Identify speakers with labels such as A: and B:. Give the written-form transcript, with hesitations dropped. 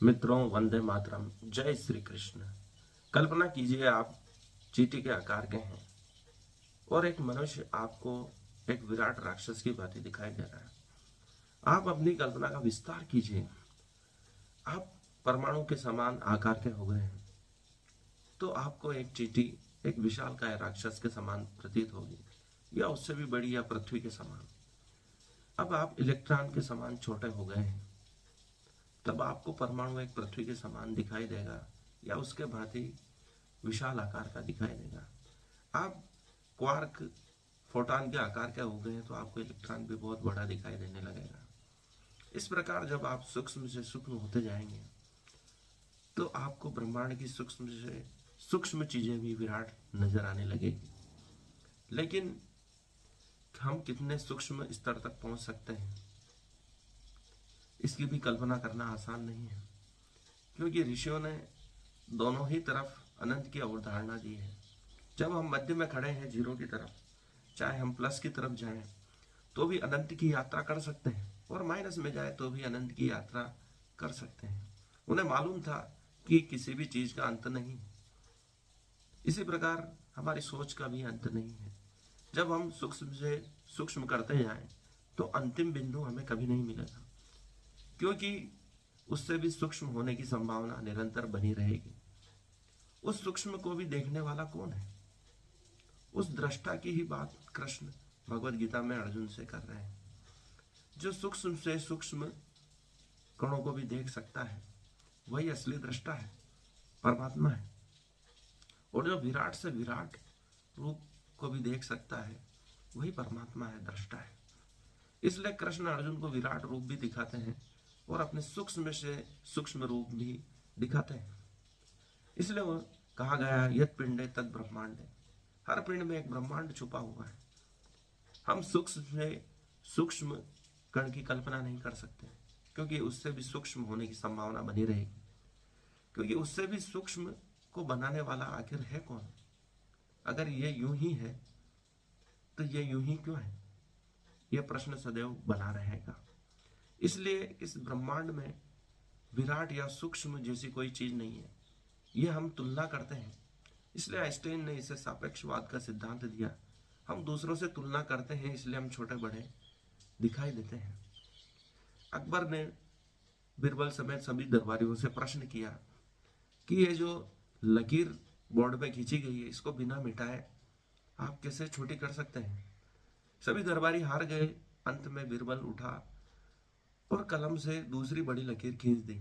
A: मित्रों, वंदे मातरम। जय श्री कृष्ण। कल्पना कीजिए आप चींटी के आकार के हैं और एक मनुष्य आपको एक विराट राक्षस की भांति दिखाई दे रहा है। आप अपनी कल्पना का विस्तार कीजिए। आप परमाणु के समान आकार के हो गए हैं तो आपको एक चींटी एक विशालकाय राक्षस के समान प्रतीत होगी, या उससे भी बड़ी, या पृथ्वी के समान। अब आप इलेक्ट्रॉन के समान छोटे हो गए हैं, तब आपको परमाणु एक पृथ्वी के समान दिखाई देगा, या उसके भांति विशाल आकार का दिखाई देगा। आप क्वार्क फोटॉन के आकार के हो गए हैं तो आपको इलेक्ट्रॉन भी बहुत बड़ा दिखाई देने लगेगा। इस प्रकार जब आप सूक्ष्म से सूक्ष्म होते जाएंगे तो आपको ब्रह्मांड की सूक्ष्म से सूक्ष्म चीजें भी विराट नजर आने लगेगी। लेकिन हम कितने सूक्ष्म स्तर तक पहुंच सकते हैं, इसकी भी कल्पना करना आसान नहीं है, क्योंकि ऋषियों ने दोनों ही तरफ अनंत की अवधारणा दी है। जब हम मध्य में खड़े हैं जीरो की तरफ, चाहे हम प्लस की तरफ जाएं तो भी अनंत की यात्रा कर सकते हैं, और माइनस में जाए तो भी अनंत की यात्रा कर सकते हैं। उन्हें मालूम था कि किसी भी चीज का अंत नहीं। इसी प्रकार हमारी सोच का भी अंत नहीं है। जब हम सूक्ष्म से सूक्ष्म करते जाएं तो अंतिम बिंदु हमें कभी नहीं मिलेगा, क्योंकि उससे भी सूक्ष्म होने की संभावना निरंतर बनी रहेगी। उस सूक्ष्म को भी देखने वाला कौन है? उस दृष्टा की ही बात कृष्ण भगवत गीता में अर्जुन से कर रहे हैं। जो सूक्ष्म से सूक्ष्म कणों को भी देख सकता है वही असली दृष्टा है, परमात्मा है। और जो विराट से विराट रूप को भी देख सकता है वही परमात्मा है, दृष्टा है। इसलिए कृष्ण अर्जुन को विराट रूप भी दिखाते हैं और अपने सूक्ष्म से सूक्ष्म रूप भी दिखाते हैं। इसलिए वो कहा गया, यत पिंडे तद ब्रह्मांड। हर पिंड में एक ब्रह्मांड छुपा हुआ है। हम सूक्ष्म से सूक्ष्म कण की कल्पना नहीं कर सकते, क्योंकि उससे भी सूक्ष्म होने की संभावना बनी रहेगी। क्योंकि उससे भी सूक्ष्म को बनाने वाला आखिर है कौन? अगर ये यूं ही है तो ये यूं ही क्यों है? यह प्रश्न सदैव बना रहेगा। इसलिए इस ब्रह्मांड में विराट या सूक्ष्म जैसी कोई चीज नहीं है। ये हम तुलना करते हैं, इसलिए आइंस्टाइन ने इसे सापेक्षवाद का सिद्धांत दिया। हम दूसरों से तुलना करते हैं, इसलिए हम छोटे बड़े दिखाई देते हैं। अकबर ने बीरबल समेत सभी दरबारियों से प्रश्न किया कि ये जो लकीर बोर्ड पे खींची गई है, इसको बिना मिटाए आप कैसे छोटी कर सकते हैं? सभी दरबारी हार गए। अंत में बीरबल उठा और कलम से दूसरी बड़ी लकीर खींच दी।